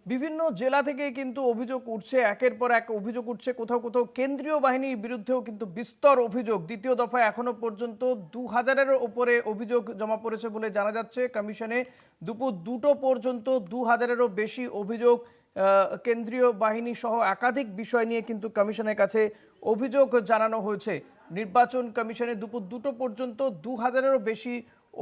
বিভিন্ন জেলা থেকে কিন্তু অভিযোগ উঠছে, একের পর এক অভিযোগ উঠছে। কোথাও কোথাও কেন্দ্রীয় বাহিনীর বিরুদ্ধেও কিন্তু বিস্তর অভিযোগ। দ্বিতীয় দফায় এখনো পর্যন্ত ২০০০-এর ওপরে অভিযোগ জমা পড়েছে বলে জানা যাচ্ছে। কমিশনে দুপুর ২টো পর্যন্ত ২০০০-এরও বেশি অভিযোগ কেন্দ্রীয় বাহিনী সহ একাধিক বিষয় নিয়ে কিন্তু কমিশনের কাছে অভিযোগ জানানো হয়েছে। নির্বাচন কমিশনে দুপুর ২টো পর্যন্ত ২০০০-এরও বেশি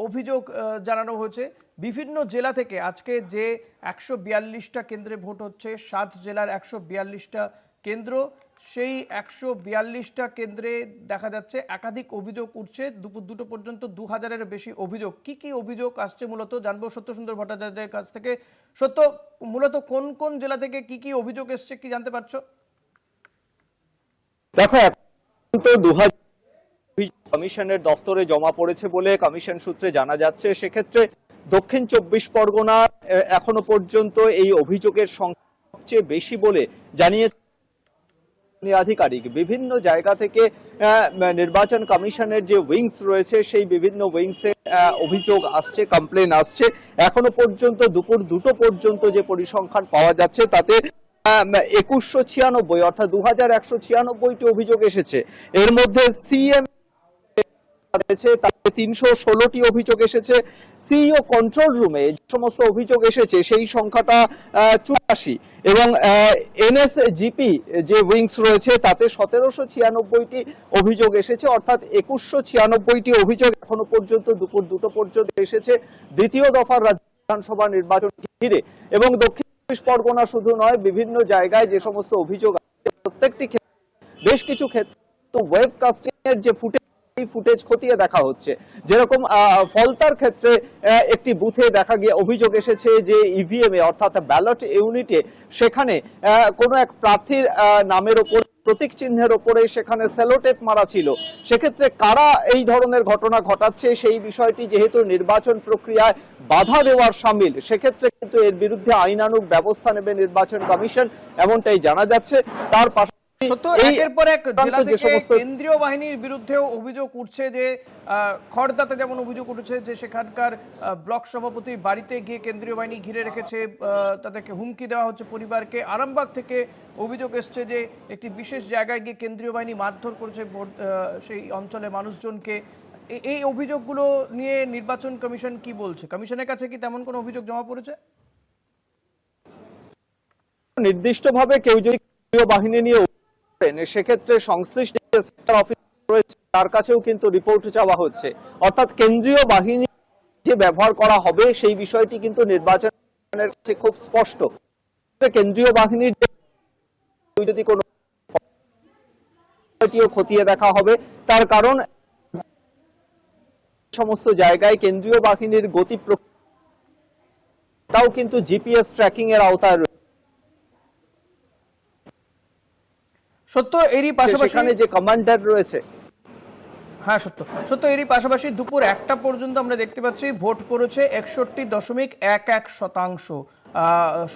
অভিযোগ জানানো হয়েছে বিভিন্ন জেলা থেকে। আজকে যে ১৪২টা কেন্দ্রে ভোট হচ্ছে, ৭ জেলার ১৪২টা কেন্দ্র, সেই ১৪২টা কেন্দ্রে দেখা যাচ্ছে একাধিক অভিযোগ উঠছে। দুপুর ২টো পর্যন্ত ২০০০-এর বেশি অভিযোগ। কি অভিযোগ আসছে মূলত জানবো সত্যসুন্দর ভট্টাচার্যের কাছ থেকে। সত্য, মূলত কোন কোন জেলা থেকে কি অভিযোগ এসছে, কি জানতে পারছো? দেখো, এখন তো ২০০০ কমিশনের দফতরে জমা পড়েছে বলে কমিশন সূত্রে জানা যাচ্ছে। সেক্ষেত্রে দক্ষিণ ২৪ পরগনা এখনো পর্যন্ত এই অভিযোগের সংখ্যা সবচেয়ে বেশি বলে জানিয়েছে আধিকারিক। বিভিন্ন জায়গা থেকে নির্বাচন কমিশনের যে উইংস রয়েছে সেই বিভিন্ন উইংসে অভিযোগ আসছে, কমপ্লেন আসছে। এখনো পর্যন্ত দুপুর ২টো পর্যন্ত যে পরিসংখ্যান পাওয়া যাচ্ছে তাতে ২১৯৬ অর্থাৎ ২১৯৬টি অভিযোগ এসেছে। এর মধ্যে সিএম তাতে ৩১৬টি অভিযোগ এসেছে। সিইও কন্ট্রোল রুমে যে সমস্ত অভিযোগ এসেছে সেই সংখ্যাটা ৮৪ এবং এনএসজিপি যে উইংস রয়েছে তাতে ১৭৯৬টি অভিযোগ এসেছে, অর্থাৎ ২১৯৬টি অভিযোগ এখনো পর্যন্ত দুপুর ২টো পর্যন্ত এসেছে দ্বিতীয় দফার রাজ্য বিধানসভা নির্বাচন ঘিরে। এবং দক্ষিণ ২৪ পরগনা শুধু নয়, বিভিন্ন জায়গায় যে সমস্ত অভিযোগ আছে প্রত্যেকটি ক্ষেত্রে বেশ কিছু ক্ষেত্রে ওয়েবকাস্টিং এর যে ফুটেজ খতিয়ে দেখা হচ্ছে। যেরকম ফলতার ক্ষেত্রে একটি বুথে দেখা গিয়ে অভিযোগ এসেছে যে ইভিএম এ অর্থাৎ ব্যালট ইউনিটে সেখানে কোনো এক প্রার্থীর নামের ওপর প্রতীক চিহ্নের ওপরে সেখানে সেলোটেপ মারা ছিল। সেক্ষেত্রে কারা এই ধরনের ঘটনা ঘটাচ্ছে সেই বিষয়টি যেহেতু নির্বাচন প্রক্রিয়ায় বাধা দেওয়ার শামিল, সেক্ষেত্রে কিন্তু এর বিরুদ্ধে আইনানুগ ব্যবস্থা নেবে নির্বাচন কমিশন, এমনটাই জানা যাচ্ছে। তার সত্য, একের পর এক জেলা থেকে কেন্দ্রীয় বাহিনীর বিরুদ্ধেও অভিযোগ উঠছে। যে খড়দাতে যেমন অভিযোগ উঠেছে যে সেখানকার ব্লক সভাপতি বাড়িতে গিয়ে কেন্দ্রীয় বাহিনী ঘিরে রেখেছে, তাদেরকে হুমকি দেওয়া হচ্ছে পরিবারকে। আরামবাগ থেকে অভিযোগ এসছে যে একটি বিশেষ জায়গায় গিয়ে কেন্দ্রীয় বাহিনী মারধর করেছে সেই অঞ্চলে মানুষজনকে। এই অভিযোগগুলো নিয়ে নির্বাচন কমিশন কি বলছে? কমিশনের কাছে কি তেমন কোনো অভিযোগ জমা পড়েছে? নির্দিষ্টভাবে কেউ যদি কেন্দ্রীয় বাহিনী নিয়ে সেক্ষেত্রে সংশ্লিষ্ট সেক্টর অফিসার রয়েছে তার কাছেও কিন্তু রিপোর্ট চাওয়া হচ্ছে। অর্থাৎ কেন্দ্রীয় বাহিনী যে ব্যবহার করা হবে সেই বিষয়টি কিন্তু নির্বাচনের কাছে খুব স্পষ্ট। কেন্দ্রীয় বাহিনীর যদি কোনো খতিয়ে দেখা হবে, তার কারণ সমস্ত জায়গায় কেন্দ্রীয় বাহিনীর গতি প্রক্রিয়াটাও কিন্তু জিপিএস ট্র্যাকিং এর আওতায় রয়েছে। সত্য, এরই পাশাপাশি যে কমান্ডার রয়েছে, হ্যাঁ সত্য এরই পাশাপাশি দুপুর ১টা পর্যন্ত আমরা দেখতে পাচ্ছি ভোট পড়েছে ৬১.১১%।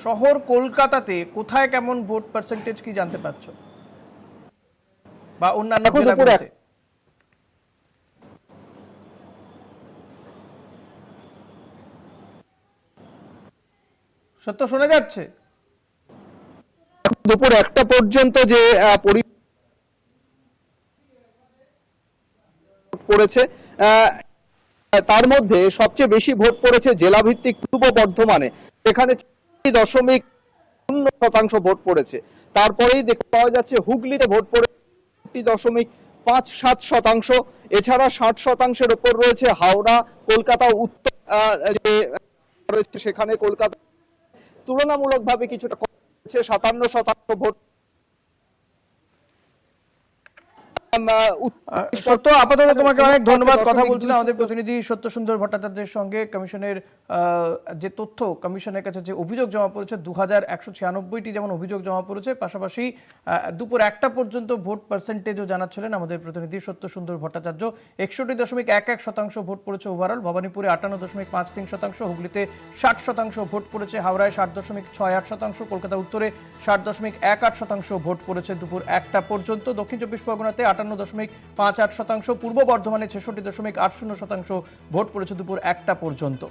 শহর কলকাতাতে কোথায় কেমন ভোট পার্সেন্টেজ কি জানতে পারছো, বা অন্যান্য জেলাগুলোতে? সত্য, শোনা যাচ্ছে? দুপুর ১টা পর্যন্ত যে পড়েছে তার মধ্যে সবচেয়ে বেশি ভোট পড়েছে জেলা ভিত্তিক পূর্ব বর্ধমানে, সেখানে ৪.০% ভোট পড়েছে। তারপরেই দেখতে পাওয়া যাচ্ছে হুগলিতে ভোট পড়েছে ৪.৫৭%। এছাড়া ৬০%-এর উপর রয়েছে হাওড়া, কলকাতা উত্তর রয়েছে, সেখানে কলকাতা তুলনামূলকভাবে কিছুটা কম হয়েছে, ৫৭% ভোট। সত্য, আপাতত তোমাকে অনেক ধন্যবাদ। কথা বলছিলাম আমাদের প্রতিনিধি সত্যসুন্দর ভট্টাচার্যের সঙ্গে। কমিশনের যে তথ্য, কমিশনের কাছে যে অভিযোগ জমা পড়েছে ২১৯৬টি যেমন অভিযোগ জমা পড়েছে, পাশাপাশি দুপুর ১টা পর্যন্ত ভোট পার্সেন্টেজও জানাচ্ছিলেন আমাদের প্রতিনিধি সত্যসুন্দর ভট্টাচার্য। ৬১.১১% ভোট পড়েছে ওভারঅল। ভবানীপুরে ৫৮.৫৩%, হুগলিতে ৬০% ভোট পড়েছে, হাওড়ায় ৬০.৬৮%, কলকাতা উত্তরে ৬০.১৮% ভোট পড়েছে দুপুর ১টা পর্যন্ত। দক্ষিণ ২৪ পরগনাতে ৫৮.৫৮%, পূর্ব বর্ধমানে ৬৬.৮০% ভোট পড়েছে দুপুর ১টা পর্যন্ত।